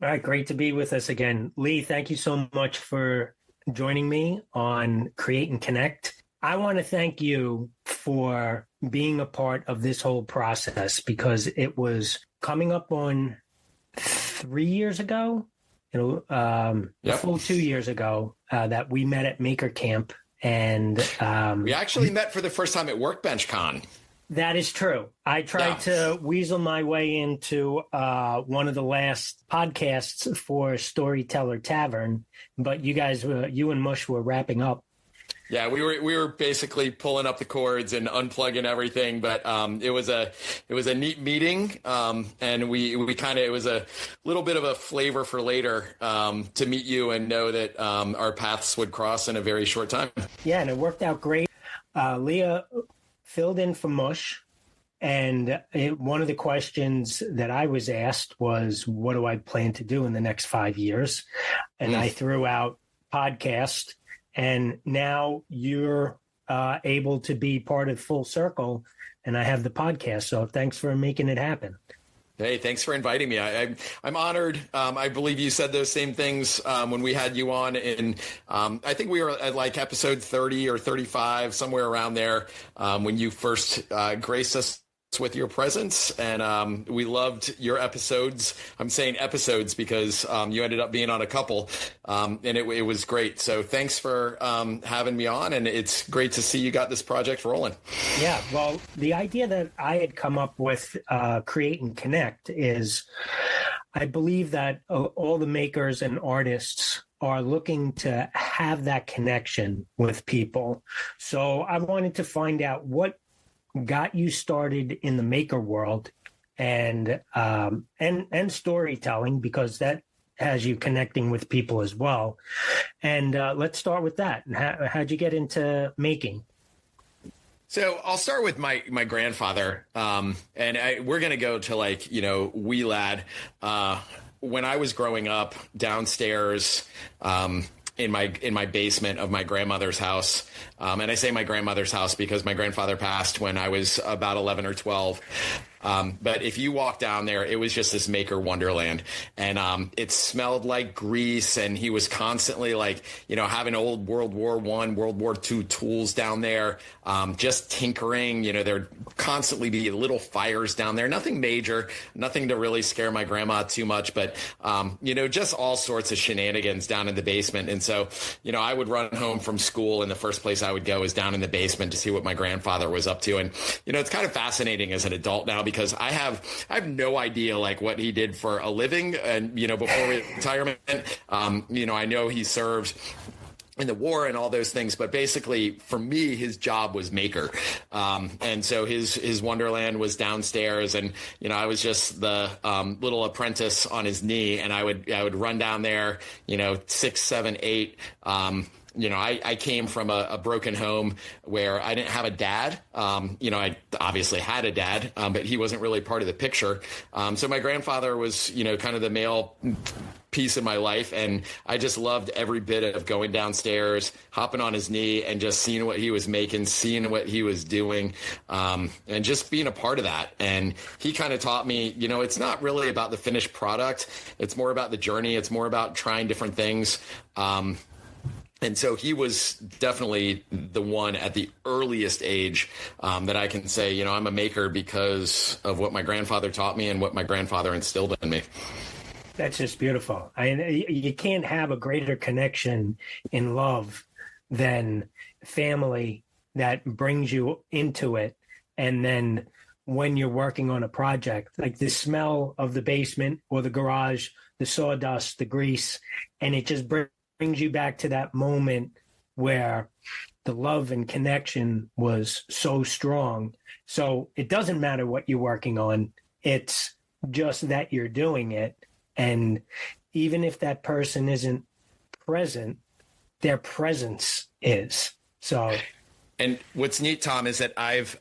All right, great to be with us again. Leigh, thank you so much for joining me on Create and Connect. I want to thank you for being a part of this whole process because it was coming up on 3 years ago, a full 2 years ago, that we met at Maker Camp. And we actually met for the first time at Workbench Con. That is true. I tried to weasel my way into one of the last podcasts for Storyteller Tavern, but you and Mush were wrapping up. Yeah, we were basically pulling up the cords and unplugging everything, but it was a neat meeting, and we kind of, it was a little bit of a flavor for later to meet you and know that our paths would cross in a very short time. Yeah, and it worked out great. Leah filled in for Mush, and one of the questions that I was asked was, what do I plan to do in the next 5 years? And I threw out podcast, and now you're able to be part of Full Circle, and I have the podcast. So thanks for making it happen. Hey, thanks for inviting me. I'm honored. I believe you said those same things when we had you on. And I think we were at like episode 30 or 35, somewhere around there, when you first graced us with your presence. And we loved your episodes. I'm saying episodes because you ended up being on a couple, and it was great. So thanks for having me on. And it's great to see you got this project rolling. Yeah, well, the idea that I had come up with, Create and Connect, is I believe that all the makers and artists are looking to have that connection with people. So I wanted to find out what got you started in the maker world and storytelling, because that has you connecting with people as well. And let's start with that. How'd you get into making? So I'll start with my grandfather, and we're going to go to wee lad. When I was growing up downstairs in my basement of my grandmother's house, and I say my grandmother's house because my grandfather passed when I was about 11 or 12. But if you walk down there, it was just this maker wonderland, and it smelled like grease, and he was constantly having old World War I, World War II tools down there, just tinkering. There'd constantly be little fires down there, nothing major, nothing to really scare my grandma too much, but just all sorts of shenanigans down in the basement. And so, I would run home from school, and the first place I would go is down in the basement to see what my grandfather was up to. And it's kind of fascinating as an adult now, because I have no idea what he did for a living, and before retirement, I know he served in the war and all those things, but basically for me, his job was maker. And so his wonderland was downstairs, and, I was just the little apprentice on his knee, and I would run down there, 6, 7, 8, I came from a broken home where I didn't have a dad. I obviously had a dad, but he wasn't really part of the picture. So my grandfather was, kind of the male piece in my life. And I just loved every bit of going downstairs, hopping on his knee, and just seeing what he was making, seeing what he was doing, and just being a part of that. And he kind of taught me, it's not really about the finished product. It's more about the journey. It's more about trying different things. And so he was definitely the one at the earliest age that I can say, I'm a maker because of what my grandfather taught me and what my grandfather instilled in me. That's just beautiful. You can't have a greater connection in love than family that brings you into it. And then when you're working on a project, like the smell of the basement or the garage, the sawdust, the grease, and it just brings you back to that moment where the love and connection was so strong. So it doesn't matter what you're working on. It's just that you're doing it. And even if that person isn't present, their presence is. So And what's neat, Tom, is that I've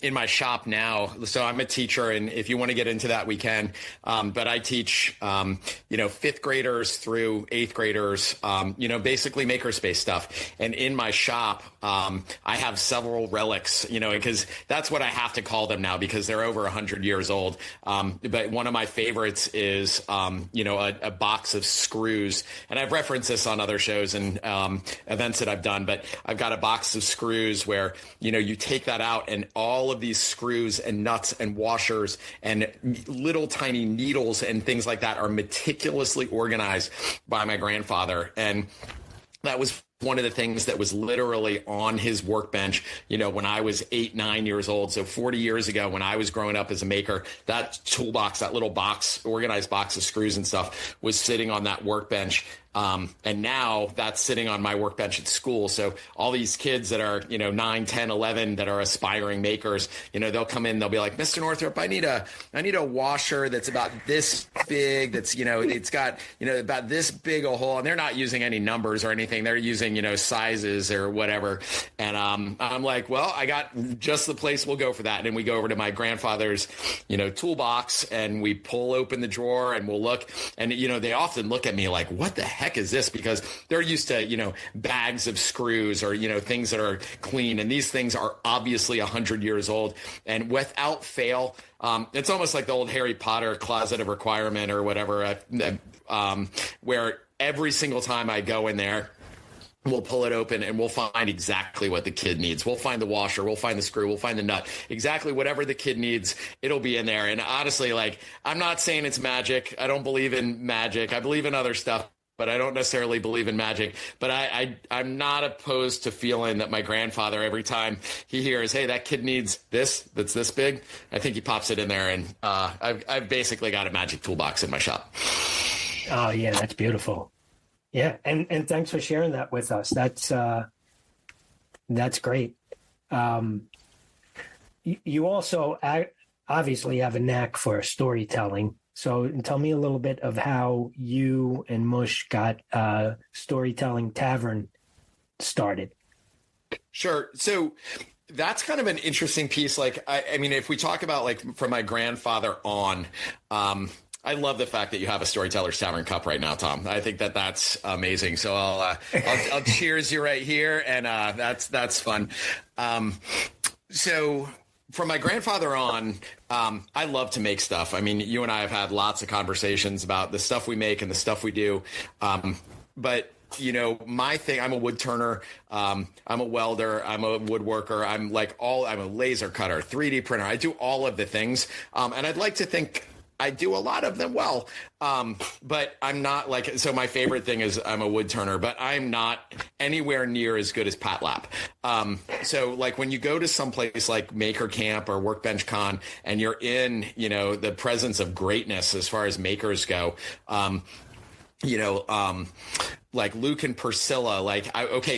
in my shop now. So I'm a teacher, and if you want to get into that, we can. But I teach, fifth graders through eighth graders. Basically makerspace stuff. And in my shop, I have several relics. Because that's what I have to call them now because they're over 100 years old. But one of my favorites is, a box of screws, and I've referenced this on other shows and events that I've done. But I've got a box of screws where, you take that out and all of these screws and nuts and washers and little tiny needles and things like that are meticulously organized by my grandfather. And that was one of the things that was literally on his workbench, when I was 8, 9 years old. So 40 years ago, when I was growing up as a maker, that toolbox, that little box, organized box of screws and stuff was sitting on that workbench. And now that's sitting on my workbench at school. So all these kids that are, 9, 10, 11 that are aspiring makers, they'll come in, they'll be like, Mr. Northrup, I need a washer that's about this big. That's, it's got, about this big a hole, and they're not using any numbers or anything. They're using, sizes or whatever. And, I'm like, well, I got just the place we'll go for that. And we go over to my grandfather's, toolbox, and we pull open the drawer and we'll look, and, they often look at me like, what the heck is this? Because they're used to, bags of screws or, things that are clean. And these things are obviously 100 years old. And without fail, it's almost like the old Harry Potter closet of requirement or whatever, where every single time I go in there, we'll pull it open and we'll find exactly what the kid needs. We'll find the washer, we'll find the screw, we'll find the nut, exactly whatever the kid needs, it'll be in there. And honestly, I'm not saying it's magic. I don't believe in magic. I believe in other stuff, but I don't necessarily believe in magic. But I'm not opposed to feeling that my grandfather, every time he hears, hey, that kid needs this, that's this big, I think he pops it in there. And I've basically got a magic toolbox in my shop. Oh, yeah, that's beautiful. Yeah, and thanks for sharing that with us. That's great. You also obviously have a knack for storytelling. So tell me a little bit of how you and Mush got Storytelling Tavern started. Sure. So that's kind of an interesting piece. I mean, if we talk about from my grandfather on, I love the fact that you have a Storyteller's Tavern cup right now, Tom. I think that's amazing. So I'll cheers you right here, and that's fun. So from my grandfather on, I love to make stuff. I mean, you and I have had lots of conversations about the stuff we make and the stuff we do. But my thing, I'm a wood turner. I'm a welder. I'm a woodworker. I'm a laser cutter, 3D printer. I do all of the things. And I'd like to think I do a lot of them well, but I'm not so my favorite thing is I'm a wood turner, but I'm not anywhere near as good as Pat Lap. So when you go to someplace like Maker Camp or Workbench Con and you're in, the presence of greatness as far as makers go, like Luke and Priscilla,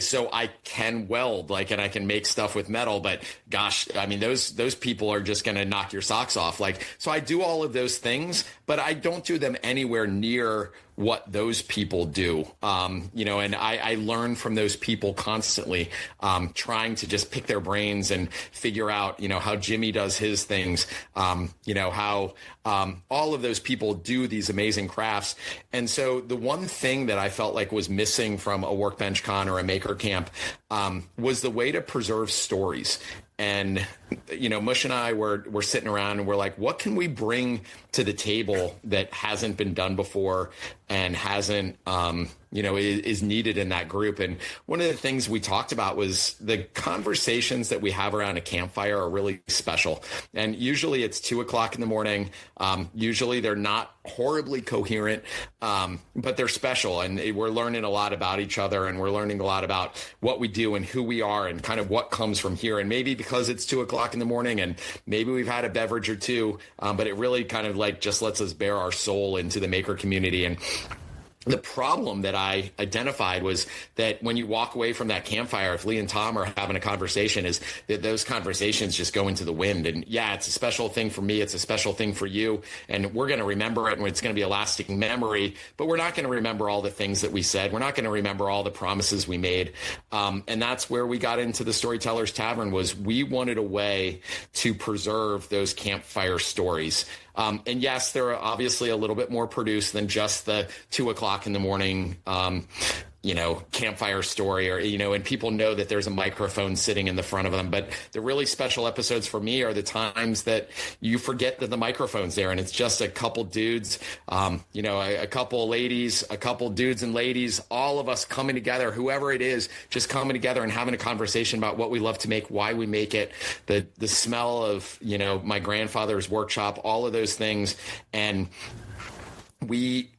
so I can weld, and I can make stuff with metal, but gosh, I mean, those people are just going to knock your socks off. So I do all of those things, but I don't do them anywhere near what those people do. And I learn from those people constantly, trying to just pick their brains and figure out, how Jimmy does his things, how all of those people do these amazing crafts. And so the one thing that I felt like was missing from a Workbench Con or a Maker Camp was the way to preserve stories. And, Mush and I were sitting around and we're like, what can we bring to the table that hasn't been done before and hasn't, is needed in that group? And one of the things we talked about was the conversations that we have around a campfire are really special. And usually it's 2:00 in the morning. Usually they're not horribly coherent, but they're special. And we're learning a lot about each other, and we're learning a lot about what we do and who we are and kind of what comes from here. And maybe because it's 2:00 in the morning and maybe we've had a beverage or two, but it really kind of just lets us bare our soul into the maker community. And the problem that I identified was that when you walk away from that campfire, if Leigh and Tom are having a conversation, is that those conversations just go into the wind. And yeah, it's a special thing for me. It's a special thing for you. And we're going to remember it, and it's going to be a lasting memory, but we're not going to remember all the things that we said. We're not going to remember all the promises we made. And that's where we got into the Storyteller's Tavern, was we wanted a way to preserve those campfire stories. And yes, they're obviously a little bit more produced than just the 2:00 in the morning, campfire story, or, and people know that there's a microphone sitting in the front of them. But the really special episodes for me are the times that you forget that the microphone's there and it's just a couple dudes, a couple ladies, a couple dudes and ladies, all of us coming together, whoever it is, just coming together and having a conversation about what we love to make, why we make it, the smell of, my grandfather's workshop, all of those things. And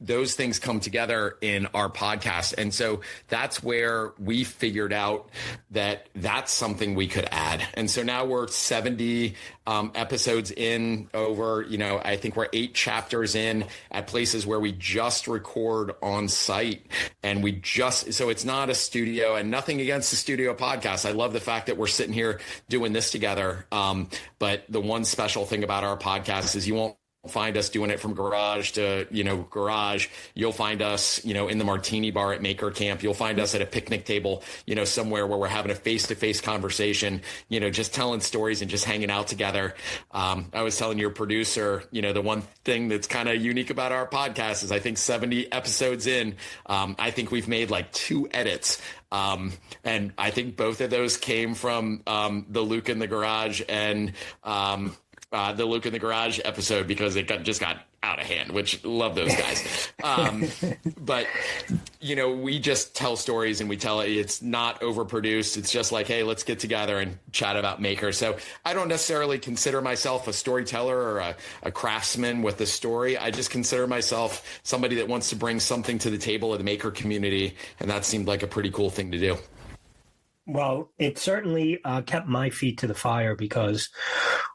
those things come together in our podcast. And so that's where we figured out that that's something we could add. And so now we're 70 episodes in, over, I think we're 8 chapters in at places where we just record on site. And so it's not a studio, and nothing against the studio podcast. I love the fact that we're sitting here doing this together. But the one special thing about our podcast is you won't find us doing it from garage to, garage. You'll find us, in the martini bar at Maker Camp. You'll find us at a picnic table, somewhere where we're having a face-to-face conversation, just telling stories and just hanging out together. I was telling your producer, the one thing that's kind of unique about our podcast is I think 70 episodes in, I think we've made like 2 edits. And I think both of those came from the Luke in the Garage and the Luke in the Garage episode, because it just got out of hand, which love those guys. But, we just tell stories, and it's not overproduced. It's just like, hey, let's get together and chat about Maker. So I don't necessarily consider myself a storyteller or a craftsman with a story. I just consider myself somebody that wants to bring something to the table of the Maker community. And that seemed like a pretty cool thing to do. Well, it certainly kept my feet to the fire, because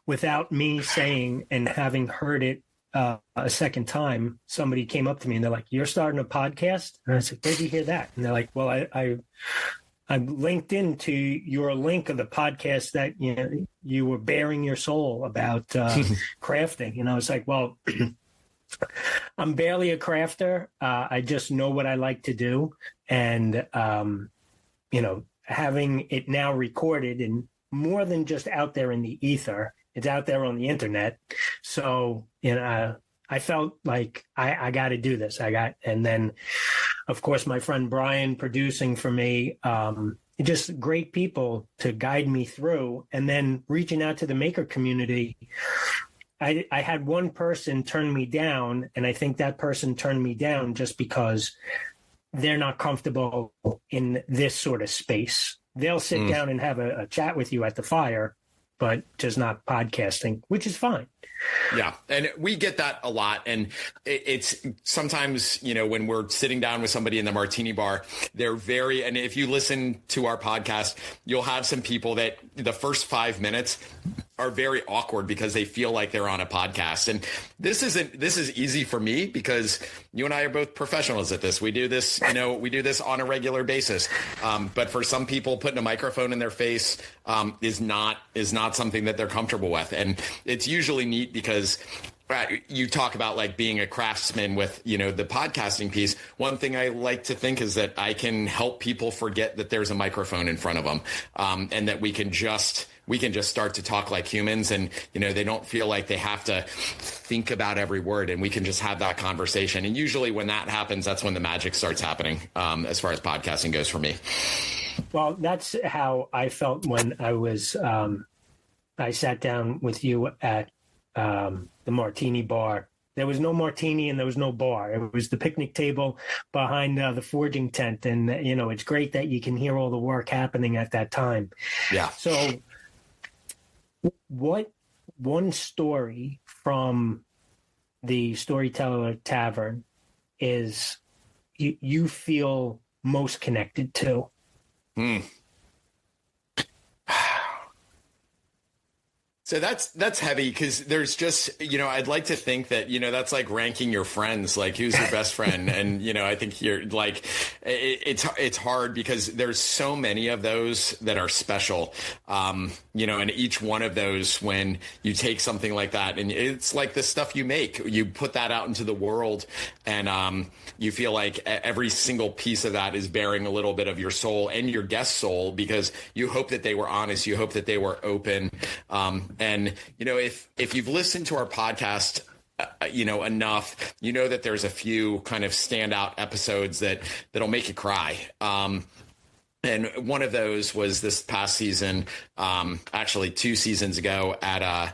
without me saying and having heard it a second time, somebody came up to me and they're like, "You're starting a podcast?" And I said, "Where'd you hear that?" And they're like, "Well, I linked into your link of the podcast that you were bearing your soul about crafting." And I was like, "Well, I'm barely a crafter. I just know what I like to do, and having it now recorded and more than just out there in the ether, it's out there on the internet." So, I felt like I got to do this. And then, of course, my friend Brian producing for me, just great people to guide me through. And then reaching out to the Maker community, I had one person turn me down, and I think that person turned me down just because they're not comfortable in this sort of space. They'll sit down and have a chat with you at the fire, but just not podcasting, which is fine. Yeah. And we get that a lot. And it's sometimes, when we're sitting down with somebody in the martini bar, and if you listen to our podcast, you'll have some people that the first 5 minutes are very awkward because they feel like they're on a podcast. And this is easy for me because you and I are both professionals at this. We do this, we do this on a regular basis. But for some people, putting a microphone in their face is not something that they're comfortable with. And it's usually neat because you talk about like being a craftsman with, the podcasting piece. One thing I like to think is that I can help people forget that there's a microphone in front of them, and that we can just start to talk like humans, and, they don't feel like they have to think about every word, and we can just have that conversation. And usually when that happens, that's when the magic starts happening, as far as podcasting goes for me. Well, that's how I felt when I sat down with you at the martini bar. There was no martini and there was no bar. It was the picnic table behind the forging tent. And, it's great that you can hear all the work happening at that time. Yeah. So what one story from the Storyteller Tavern is you feel most connected to? So that's heavy because there's just, I'd like to think that, that's like ranking your friends, like who's your best friend. And, I think you're like, it's hard because there's so many of those that are special. And each one of those, when you take something like that and it's like the stuff you make, you put that out into the world and you feel like every single piece of that is bearing a little bit of your soul and your guest's soul because you hope that they were honest. You hope that they were open. And, if you've listened to our podcast, enough, that there's a few kind of standout episodes that'll make you cry. And one of those was this past season, actually 2 seasons ago at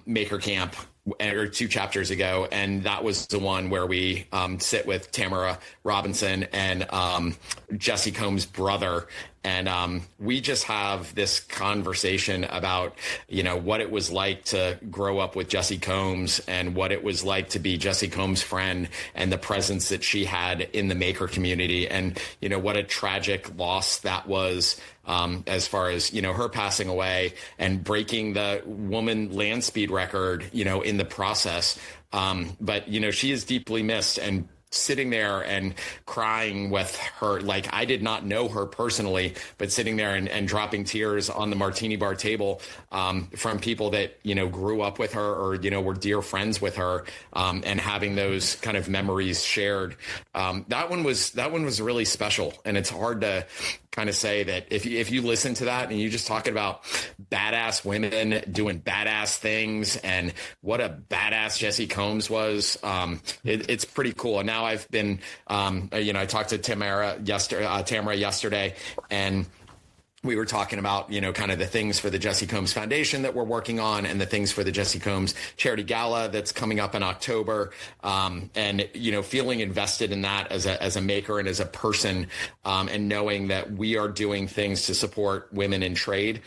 Maker Camp, or 2 chapters ago. And that was the one where we sit with Tamara Robinson and Jesse Combs' brother. And we just have this conversation about, what it was like to grow up with Jesse Combs and what it was like to be Jesse Combs' friend and the presence that she had in the maker community. And, what a tragic loss that was as far as, her passing away and breaking the woman land speed record, in the process. But, she is deeply missed, and sitting there and crying with her, like I did not know her personally, but sitting there and dropping tears on the martini bar table from people that, grew up with her or, were dear friends with her and having those kind of memories shared. That one was really special. And it's hard to kind of say that if you listen to that and you just talking about badass women doing badass things and what a badass Jesse Combs was, it's pretty cool. And now I've been, I talked to Tamara yesterday, and we were talking about, kind of the things for the Jesse Combs Foundation that we're working on and the things for the Jesse Combs Charity Gala that's coming up in October. And, feeling invested in that as a maker and as a person, and knowing that we are doing things to support women in trade,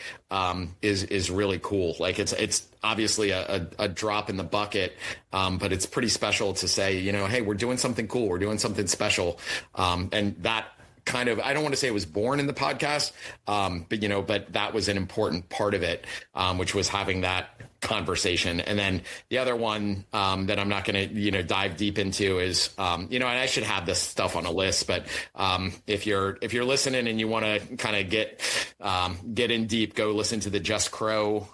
is really cool. Like it's obviously a drop in the bucket, but it's pretty special to say, hey, we're doing something cool. We're doing something special. And that kind of, I don't want to say it was born in the podcast, but that was an important part of it, which was having that conversation. And then the other one that I'm not going to, dive deep into is, and I should have this stuff on a list, but if you're listening and you want to kind of get in deep, go listen to the Just Crow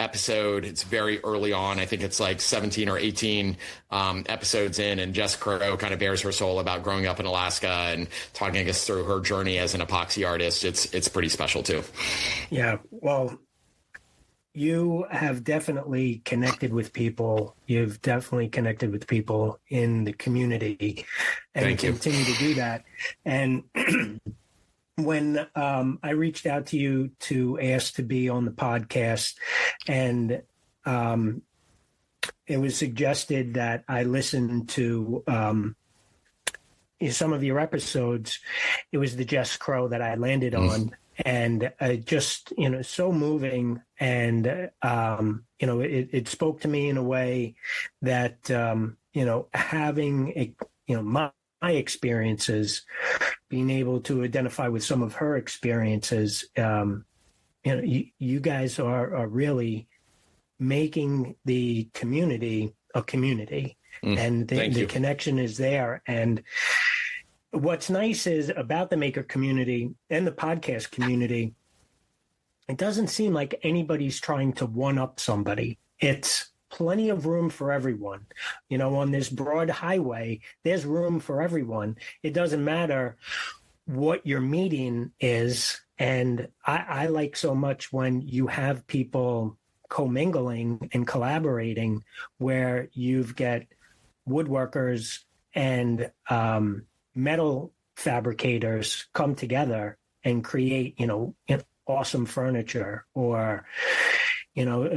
episode. It's very early on. I think it's like 17 or 18 episodes in, and Jess Crow kind of bears her soul about growing up in Alaska and talking us through her journey as an epoxy artist. It's pretty special too. Yeah. Well, you have definitely connected with people. You've definitely connected with people in the community, and Thank you. Continue to do that. And when I reached out to you to ask to be on the podcast, and it was suggested that I listen to some of your episodes, it was the Jess Crow that I landed on. And just, so moving. And, it spoke to me in a way that, having, my experiences, being able to identify with some of her experiences, you guys are really making the community a community. And the connection is there. And what's nice is about the maker community and the podcast community, it doesn't seem like anybody's trying to one-up somebody. It's plenty of room for everyone. On this broad highway, there's room for everyone. It doesn't matter what your meeting is. And I like so much when you have people commingling and collaborating, where you've got woodworkers and metal fabricators come together and create, awesome furniture, or,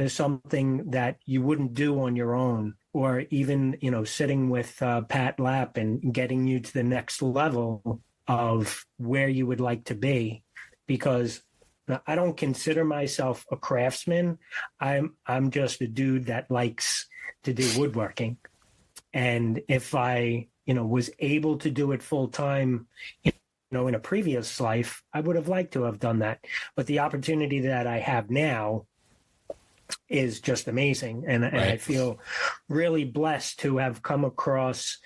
something that you wouldn't do on your own, or even, sitting with Pat Lapp and getting you to the next level of where you would like to be. Because I don't consider myself a craftsman. I'm just a dude that likes to do woodworking. And if I was able to do it full time, in a previous life, I would have liked to have done that. But the opportunity that I have now, is just amazing. And I Right. feel really blessed to have come across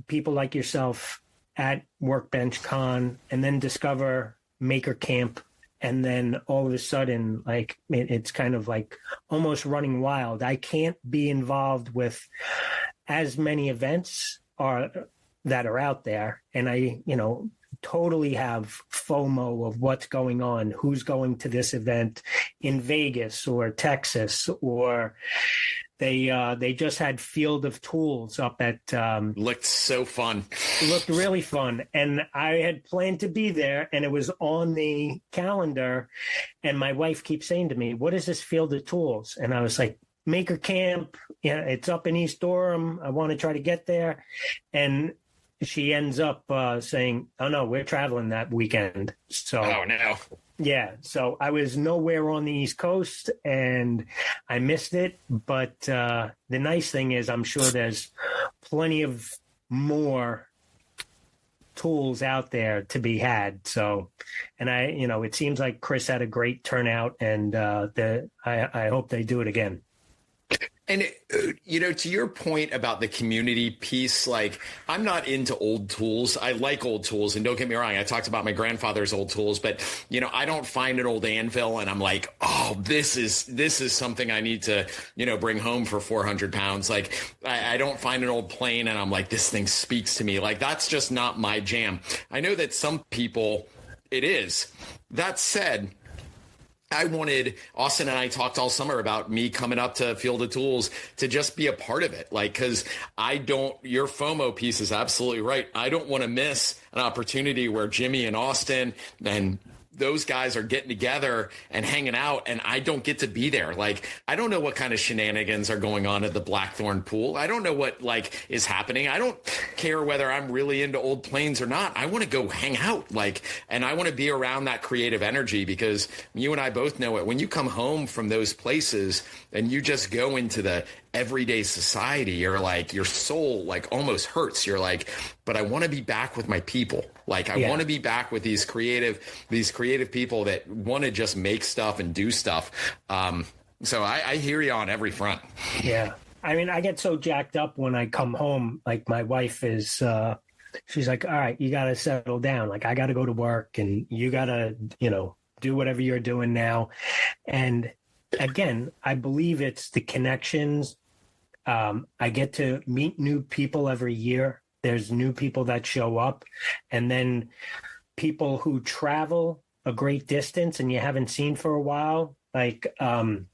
people like yourself at Workbench Con and then discover Maker Camp. And then all of a sudden, like it's kind of like almost running wild. I can't be involved with as many events that are out there. And I, totally have FOMO of what's going on, who's going to this event in Vegas or Texas, or they just had Field of Tools up at Looked so fun. looked really fun, and I had planned to be there, and it was on the calendar, and my wife keeps saying to me, what is this Field of Tools? And I was like, Maker Camp, it's up in East Durham, I want to try to get there. And she ends up saying, oh no, we're traveling that weekend. So Oh no. yeah, so I was nowhere on the East Coast and I missed it. But the nice thing is I'm sure there's plenty of more tools out there to be had. So, and it seems like Chris had a great turnout, and I hope they do it again. And, to your point about the community piece, like, I'm not into old tools. I like old tools. And don't get me wrong, I talked about my grandfather's old tools, but, I don't find an old anvil and I'm like, oh, this is something I need to, bring home for 400 pounds. Like, I don't find an old plane and I'm like, this thing speaks to me. Like, that's just not my jam. I know that some people, it is. That said, Austin and I talked all summer about me coming up to Field of Tools to just be a part of it. Like, cause your FOMO piece is absolutely right. I don't want to miss an opportunity where Jimmy and Austin and those guys are getting together and hanging out, and I don't get to be there. Like, I don't know what kind of shenanigans are going on at the Blackthorn pool. I don't know what is happening. I don't care whether I'm really into old planes or not. I want to go hang out, and I want to be around that creative energy, because you and I both know it. When you come home from those places and you just go into the everyday society, you're like, your soul almost hurts. You're like, but I want to be back with my people. I want to be back with these creative people that want to just make stuff and do stuff. So I hear you on every front. Yeah. I mean, I get so jacked up when I come home. Like, my wife is, she's like, all right, you got to settle down. Like, I got to go to work and you got to, do whatever you're doing now. And again, I believe it's the connections. I get to meet new people every year. There's new people that show up, and then people who travel a great distance and you haven't seen for a while. Like, Evan,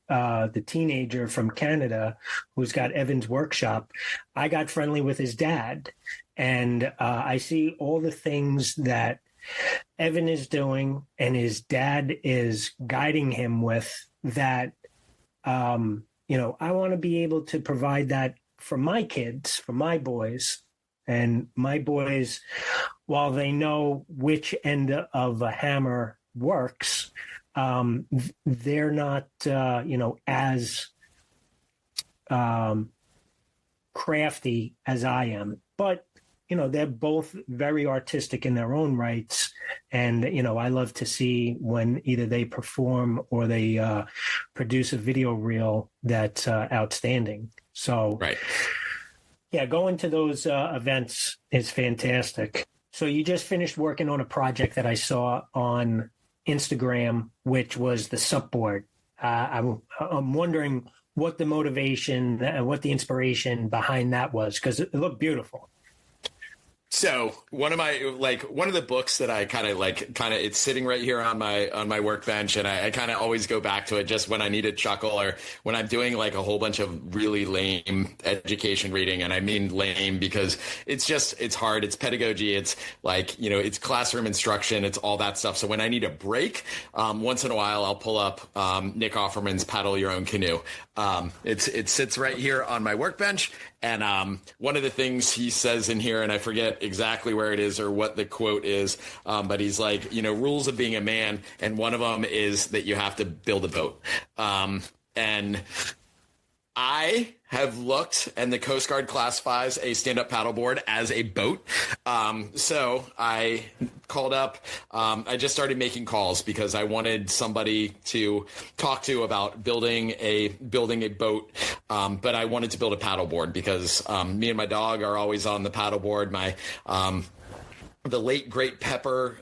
the teenager from Canada who's got Evan's workshop. I got friendly with his dad, and I see all the things that Evan is doing and his dad is guiding him with that. I want to be able to provide that for my kids, for my boys. And my boys, while they know which end of a hammer works, they're not, as crafty as I am. But they're both very artistic in their own rights. And, I love to see when either they perform or they produce a video reel that's outstanding. So, right. Yeah, going to those events is fantastic. So you just finished working on a project that I saw on Instagram, which was the SUP board. I'm wondering what the motivation and what the inspiration behind that was, because it looked beautiful. So one of the books that I kind of it's sitting right here on my workbench, and I kind of always go back to it just when I need a chuckle or when I'm doing a whole bunch of really lame education reading. And I mean lame because it's hard. It's pedagogy. It's it's classroom instruction. It's all that stuff. So when I need a break, once in a while, I'll pull up Nick Offerman's Paddle Your Own Canoe. It sits right here on my workbench. And one of the things he says in here, and I forget exactly where it is or what the quote is, but he's like, rules of being a man. And one of them is that you have to build a boat. And I have looked, and the Coast Guard classifies a stand-up paddleboard as a boat. So I called up. I just started making calls because I wanted somebody to talk to about building a boat. But I wanted to build a paddleboard because me and my dog are always on the paddleboard. The late great Pepper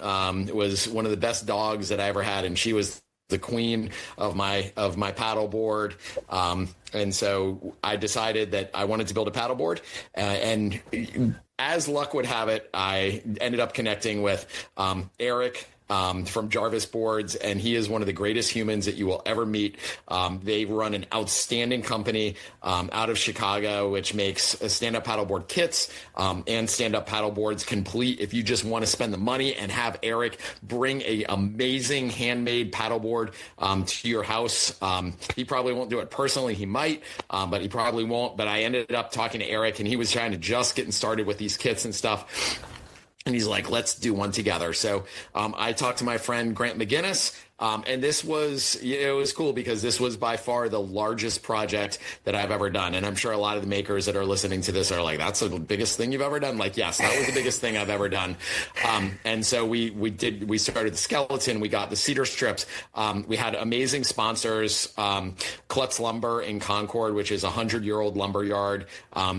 was one of the best dogs that I ever had, and she was the queen of my paddleboard. And so I decided that I wanted to build a paddleboard. And as luck would have it, I ended up connecting with Eric from Jarvis Boards, and he is one of the greatest humans that you will ever meet. They run an outstanding company out of Chicago, which makes stand-up paddleboard kits and stand-up paddleboards complete. If you just want to spend the money and have Eric bring a amazing handmade paddleboard to your house, he probably won't do it personally. He might, but he probably won't. But I ended up talking to Eric, and he was trying to just getting started with these kits and stuff. And he's like, let's do one together. So I talked to my friend Grant McGinnis, and this was, it was cool because this was by far the largest project that I've ever done. And I'm sure a lot of the makers that are listening to this are like, that's the biggest thing you've ever done? Like, yes, that was the biggest thing I've ever done. And so we started the skeleton, we got the cedar strips. We had amazing sponsors, Klutz Lumber in Concord, which is a 100-year-old lumber yard.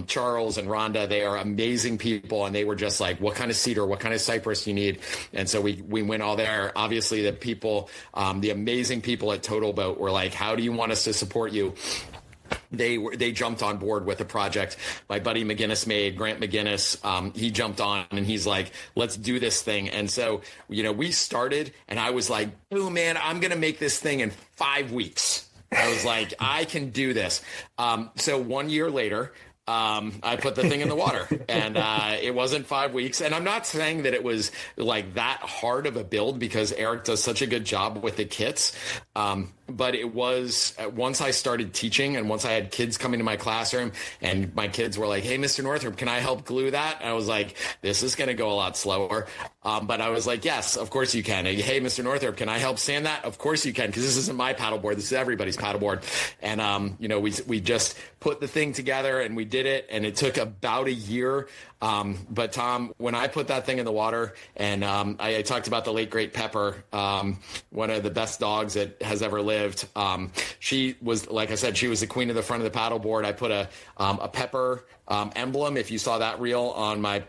Charles and Rhonda, they are amazing people. And they were just like, what kind of cedar, what kind of cypress you need? And so we went all there. Obviously the people, the amazing people at Total Boat were like, how do you want us to support you? They jumped on board with the project. My buddy McGinnis Grant McGinnis, he jumped on and he's like, let's do this thing. And so, we started and I was like, oh man, I'm going to make this thing in 5 weeks. I was like, I can do this. So 1 year later, I put the thing in the water and it wasn't 5 weeks. And I'm not saying that it was like that hard of a build because Eric does such a good job with the kits. But it was once I started teaching and once I had kids coming to my classroom and my kids were like, hey, Mr. Northrup, can I help glue that? I was like, this is going to go a lot slower. But I was like, yes, of course you can. Hey, Mr. Northrup, can I help sand that? Of course you can, because this isn't my paddleboard. This is everybody's paddleboard. And, we just put the thing together and we did it. And it took about a year. But Tom, when I put that thing in the water and I talked about the late, great Pepper, one of the best dogs that has ever lived. She was, like I said, she was the queen of the front of the paddleboard. I put a Pepper emblem, if you saw that reel on my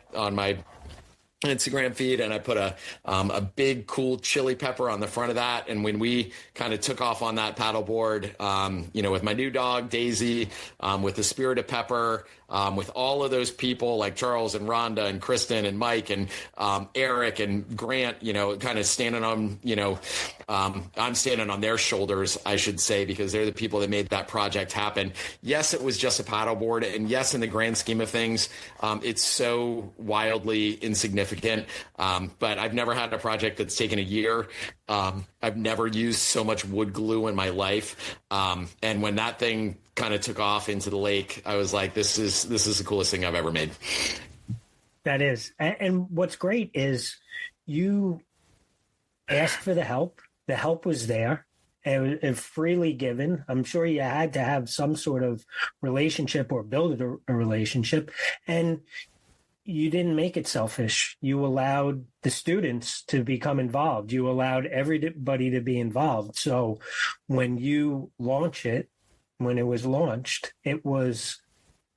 Instagram feed, and I put a big cool chili pepper on the front of that. And when we kind of took off on that paddleboard, with my new dog Daisy, with the Spirit of Pepper, with all of those people like Charles and Rhonda and Kristen and Mike and Eric and Grant, kind of standing on, I'm standing on their shoulders, I should say, because they're the people that made that project happen. Yes, it was just a paddleboard, and yes, in the grand scheme of things, it's so wildly insignificant. But I've never had a project that's taken a year. I've never used so much wood glue in my life. And when that thing kind of took off into the lake, I was like, this is the coolest thing I've ever made. That is. And what's great is you asked for the help. The help was there. It was freely given. I'm sure you had to have some sort of relationship or build a relationship. And you didn't make it selfish. You allowed the students to become involved. You allowed everybody to be involved. So when you launch it, when it was launched, it was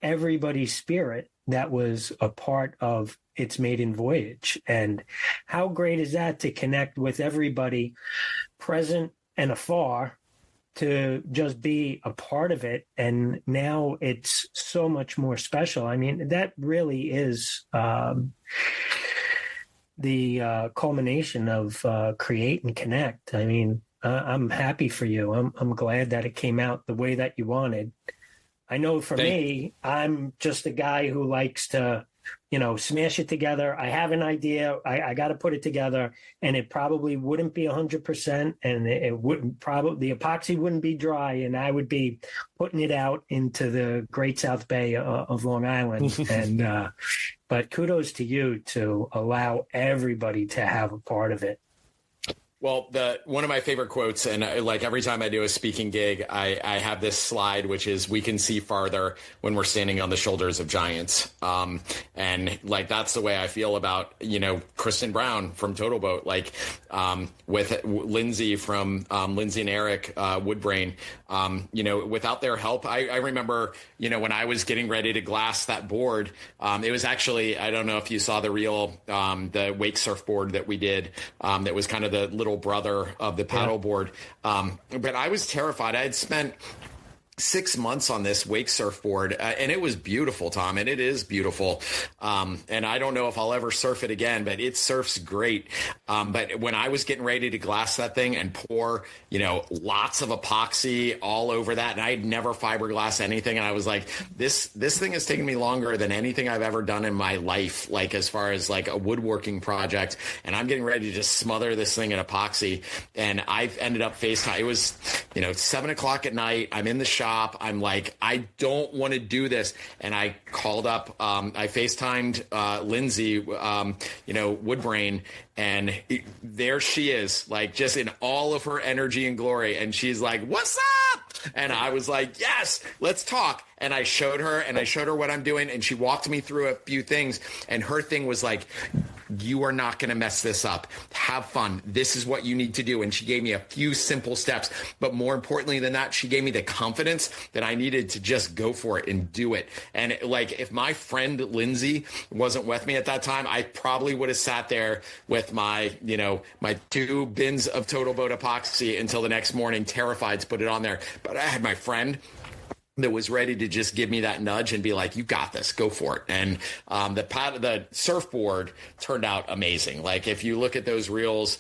everybody's spirit that was a part of its maiden voyage. And how great is that to connect with everybody present and afar to just be a part of it. And now it's so much more special. I mean, that really is the culmination of create and connect. I mean, I'm happy for you. I'm glad that it came out the way that you wanted. I know for me, I'm just a guy who likes to, smash it together. I have an idea. I got to put it together, and it probably wouldn't be 100%, and it wouldn't probably, the epoxy wouldn't be dry, and I would be putting it out into the Great South Bay of Long Island. And but kudos to you to allow everybody to have a part of it. Well, one of my favorite quotes, and like every time I do a speaking gig, I have this slide, which is, "We can see farther when we're standing on the shoulders of giants." And like, that's the way I feel about, Kristen Brown from Total Boat, like with Lindsay from Lindsay and Eric Woodbrain, without their help. I remember, when I was getting ready to glass that board, it was actually, I don't know if you saw the reel, the wake surfboard that we did, that was kind of the little brother of the paddleboard. But I was terrified. I had spent 6 months on this wake surfboard, and it was beautiful, Tom, and it is beautiful. And I don't know if I'll ever surf it again, but it surfs great. But when I was getting ready to glass that thing and pour, lots of epoxy all over that, and I had never fiberglass anything, and I was like, this thing has taken me longer than anything I've ever done in my life, like as far as like a woodworking project, and I'm getting ready to just smother this thing in epoxy. And I've ended up FaceTime. It was, 7:00 at night. I'm in the shop. I'm like, I don't want to do this. And I called up, I FaceTimed Lindsay, Woodbrain, and there she is, like just in all of her energy and glory. And she's like, "What's up?" And I was like, "Yes, let's talk." And I showed her what I'm doing. And she walked me through a few things. And her thing was like, "You are not going to mess this up. Have fun. This is what you need to do." And she gave me a few simple steps. But more importantly than that, she gave me the confidence that I needed to just go for it and do it. And like, if my friend Lindsay wasn't with me at that time, I probably would have sat there with my 2 bins of Total Boat epoxy until the next morning, terrified to put it on there. But I had my friend that was ready to just give me that nudge and be like, "You got this, go for it." And the surfboard turned out amazing. Like, if you look at those reels,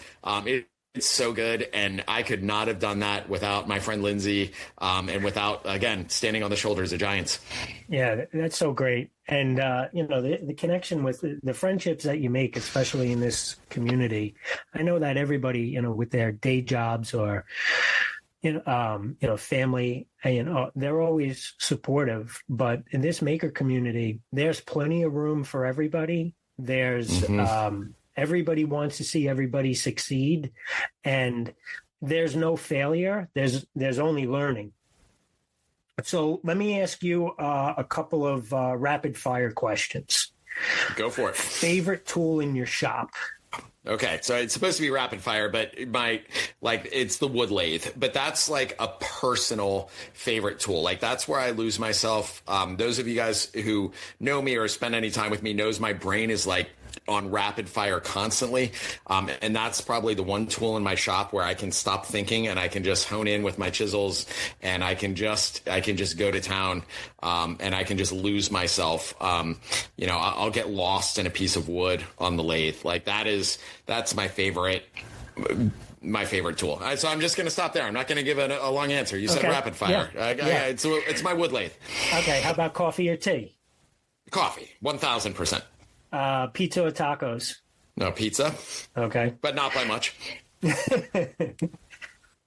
it's so good. And I could not have done that without my friend Lindsay, and without, again, standing on the shoulders of giants. Yeah, that's so great. And, the connection with the friendships that you make, especially in this community. I know that everybody, with their day jobs or, family, they're always supportive. But in this maker community, there's plenty of room for everybody. There's everybody wants to see everybody succeed, and there's no failure. There's only learning. So let me ask you a couple of rapid fire questions. Go for it. Favorite tool in your shop? Okay, so it's supposed to be rapid fire, but it's the wood lathe. But that's like a personal favorite tool. Like, that's where I lose myself. Those of you guys who know me or spend any time with me knows my brain is like on rapid fire constantly. And that's probably the one tool in my shop where I can stop thinking and I can just hone in with my chisels, and I can just go to town, and I can just lose myself. I'll get lost in a piece of wood on the lathe. Like, that's my favorite tool. So I'm just going to stop there. I'm not going to give a long answer. You said rapid fire. Yeah. It's my wood lathe. Okay. How about coffee or tea? Coffee, 1,000%. Pizza or tacos? No, pizza. Okay. But not by much.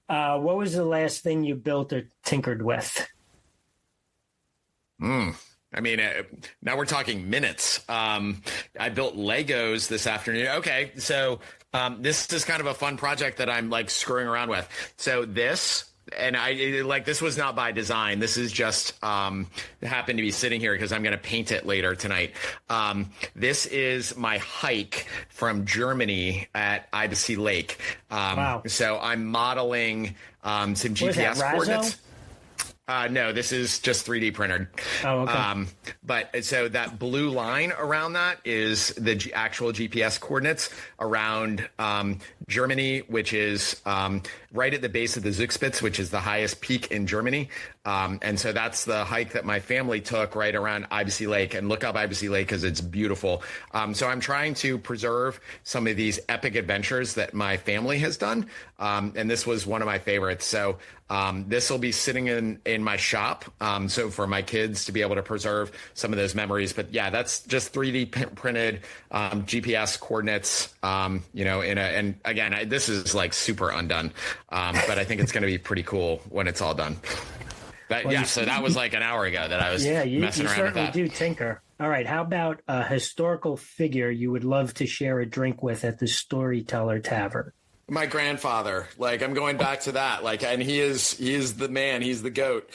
What was the last thing you built or tinkered with? I mean, now we're talking minutes. I built Legos this afternoon. Okay, so this is kind of a fun project that I'm like screwing around with. So this was not by design. This is just happened to be sitting here because I'm going to paint it later tonight. This is my hike from Germany at Ibisea Lake. Wow. So I'm modeling some GPS coordinates. No, this is just 3D printed. Oh, okay. But so that blue line around that is the actual GPS coordinates around Germany, which is right at the base of the Zugspitze, which is the highest peak in Germany. And so that's the hike that my family took right around Ibisea Lake. And look up Ibisea Lake because it's beautiful. So I'm trying to preserve some of these epic adventures that my family has done. And this was one of my favorites. So this will be sitting in my shop. So for my kids to be able to preserve some of those memories. But yeah, that's just 3D printed GPS coordinates, and again, this is like super undone. But I think it's going to be pretty cool when it's all done. So that was like an hour ago that I was messing around with that. You certainly do tinker. All right. How about a historical figure you would love to share a drink with at the Storyteller Tavern? My grandfather, like I'm going back to that, like, and he is the man, he's the GOAT.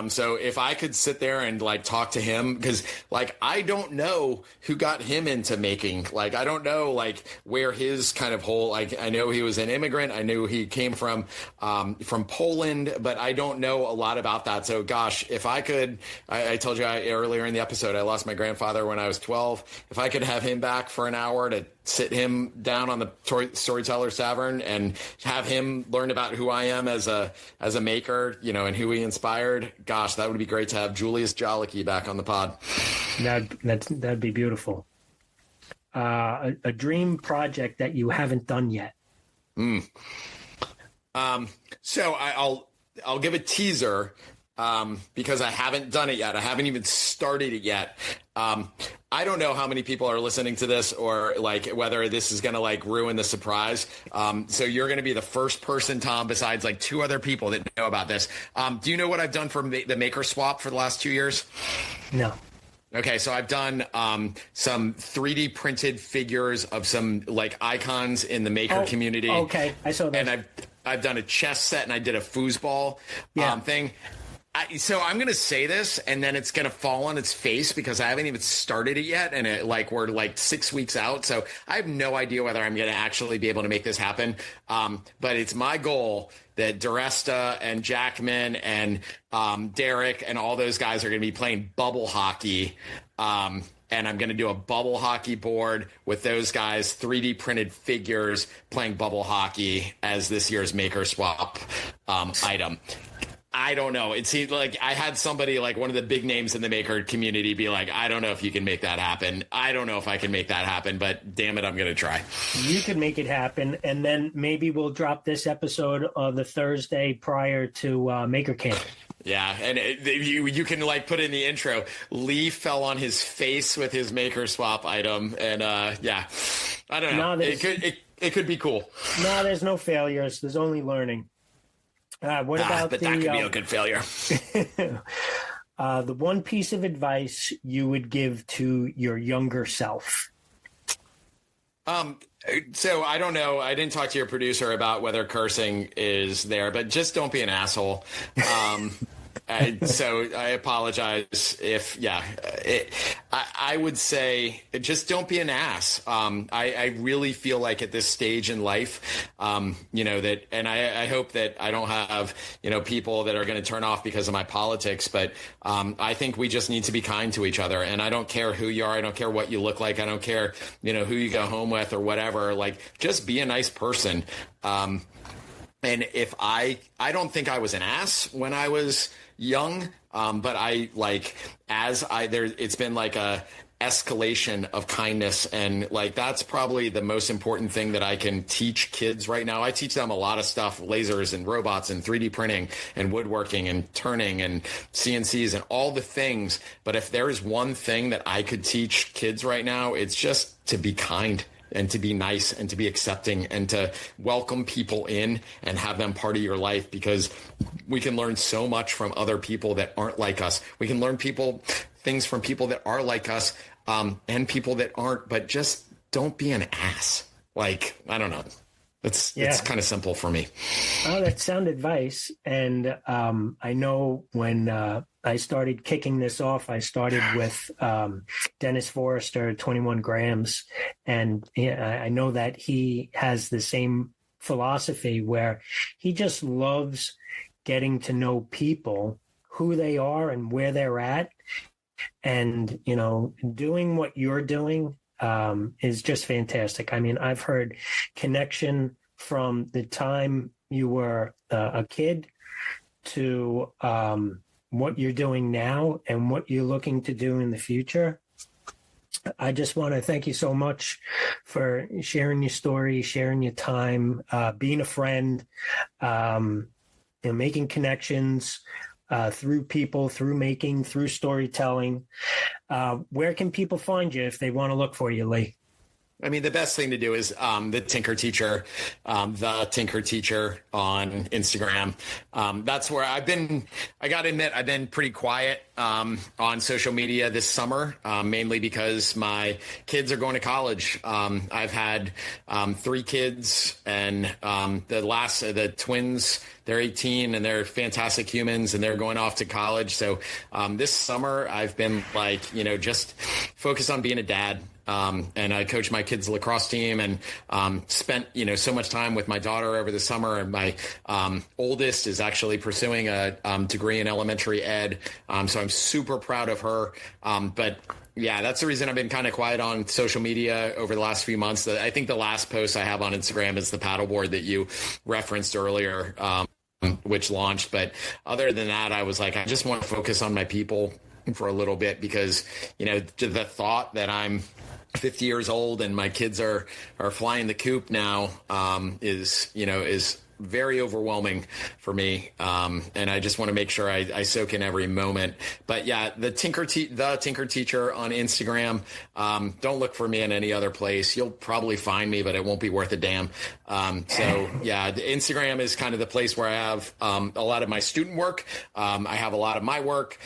So if I could sit there and like talk to him, because like I don't know who got him into making, like I don't know like where his kind of whole, like I know he was an immigrant, I knew he came from Poland, but I don't know a lot about that. So gosh, if I could, I told you earlier in the episode I lost my grandfather when I was 12. If I could have him back for an hour to sit him down on the Storyteller's Tavern and have him learn about who I am as a maker, you know, and who he inspired. Gosh, that would be great to have Julius Jolicki back on the pod. That'd be beautiful. A dream project that you haven't done yet. So I'll give a teaser. Because I haven't done it yet. I haven't even started it yet. I don't know how many people are listening to this or like whether this is going to like ruin the surprise. So you're going to be the first person, Tom, besides like 2 other people that know about this. Do you know what I've done for the Maker Swap for the last 2 years? No. Okay, so I've done some 3D printed figures of some like icons in the maker community. Okay, I saw that. And I've done a chess set and I did a foosball thing. So I'm going to say this and then it's going to fall on its face because I haven't even started it yet. And we're like 6 weeks out. So I have no idea whether I'm going to actually be able to make this happen. But it's my goal that Duresta and Jackman and Derek and all those guys are going to be playing bubble hockey. And I'm going to do a bubble hockey board with those guys, 3D printed figures playing bubble hockey as this year's Maker Swap item. I don't know. It seemed like I had somebody like one of the big names in the maker community be like, I don't know if you can make that happen. I don't know if I can make that happen, but damn it, I'm going to try. You can make it happen. And then maybe we'll drop this episode on the Thursday prior to Maker Camp. Yeah, and you can like put in the intro. Leigh fell on his face with his Maker Swap item, and yeah, I don't know. It could be cool. No, there's no failures. There's only learning. What about but that could be a good failure. The one piece of advice you would give to your younger self? So I don't know. I didn't talk to your producer about whether cursing is there, but just don't be an asshole. So I apologize if, I would say just don't be an ass. I really feel like at this stage in life, that, and I hope that I don't have, people that are going to turn off because of my politics, but I think we just need to be kind to each other. And I don't care who you are. I don't care what you look like. I don't care, who you go home with or whatever. Like, just be a nice person. And if I don't think I was an ass when I was young, but it's been like a escalation of kindness, and like that's probably the most important thing that I can teach kids right now. I teach them a lot of stuff, lasers and robots and 3D printing and woodworking and turning and CNCs and all the things. But if there is one thing that I could teach kids right now, it's just to be kind and to be nice and to be accepting and to welcome people in and have them part of your life, because we can learn so much from other people that aren't like us. We can learn things from people that are like us, and people that aren't, but just don't be an ass. Like, I don't know. It's kind of simple for me. Oh, that's sound advice. And I know when I started kicking this off, I started with Dennis Forrester, 21 grams. And I know that he has the same philosophy where he just loves getting to know people, who they are and where they're at. And, doing what you're doing is just fantastic. I mean, I've heard connection from the time you were a kid to what you're doing now and what you're looking to do in the future. I just want to thank you so much for sharing your story, sharing your time, being a friend, making connections through people, through making, through storytelling. Where can people find you if they want to look for you, Leigh? I mean, the best thing to do is the Tinker Teacher on Instagram. That's where I got to admit, I've been pretty quiet on social media this summer, mainly because my kids are going to college. I've had 3 kids, and the twins, they're 18 and they're fantastic humans and they're going off to college. So this summer I've been just focused on being a dad. And I coach my kids' lacrosse team and spent, so much time with my daughter over the summer. And my oldest is actually pursuing a degree in elementary ed. So I'm super proud of her. But yeah, that's the reason I've been kind of quiet on social media over the last few months. I think the last post I have on Instagram is the paddleboard that you referenced earlier, which launched. But other than that, I was like, I just want to focus on my people for a little bit because, the thought that I'm 50 years old and my kids are flying the coop now is very overwhelming for me. And I just want to make sure I soak in every moment. But yeah, the Tinker Teacher on Instagram. Don't look for me in any other place. You'll probably find me, but it won't be worth a damn. So yeah, the Instagram is kind of the place where I have a lot of my student work. I have a lot of my work.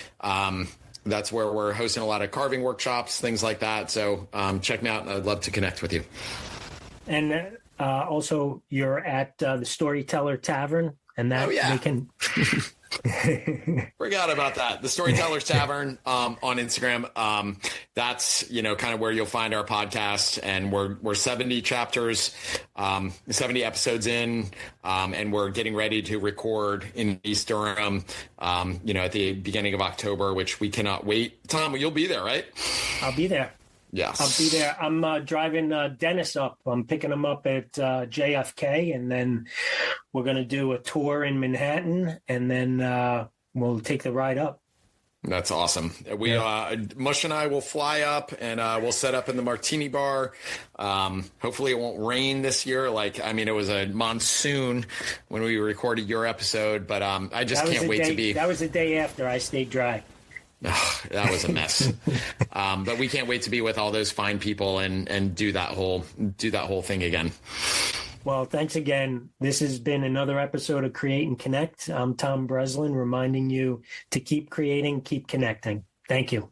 That's where we're hosting a lot of carving workshops, things like that. So check me out, and I'd love to connect with you. And also, you're at the Storyteller Tavern, and that they can. Forgot about that. The Storytellers Tavern on Instagram. That's kind of where you'll find our podcast, and we're 70 chapters, 70 episodes in, and we're getting ready to record in East Durham, at the beginning of October, which we cannot wait. Tom, you'll be there, right? I'll be there. Yes. I'll be there. I'm driving Dennis up. I'm picking him up at JFK, and then we're going to do a tour in Manhattan, and then we'll take the ride up. That's awesome. Mush and I will fly up, and we'll set up in the Martini Bar. Hopefully it won't rain this year. It was a monsoon when we recorded your episode, but I just can't wait to be. That was the day after I stayed dry. Oh, that was a mess. But we can't wait to be with all those fine people and do that whole thing again. Well, thanks again. This has been another episode of Create and Connect. I'm Tom Breslin, reminding you to keep creating, keep connecting. Thank you.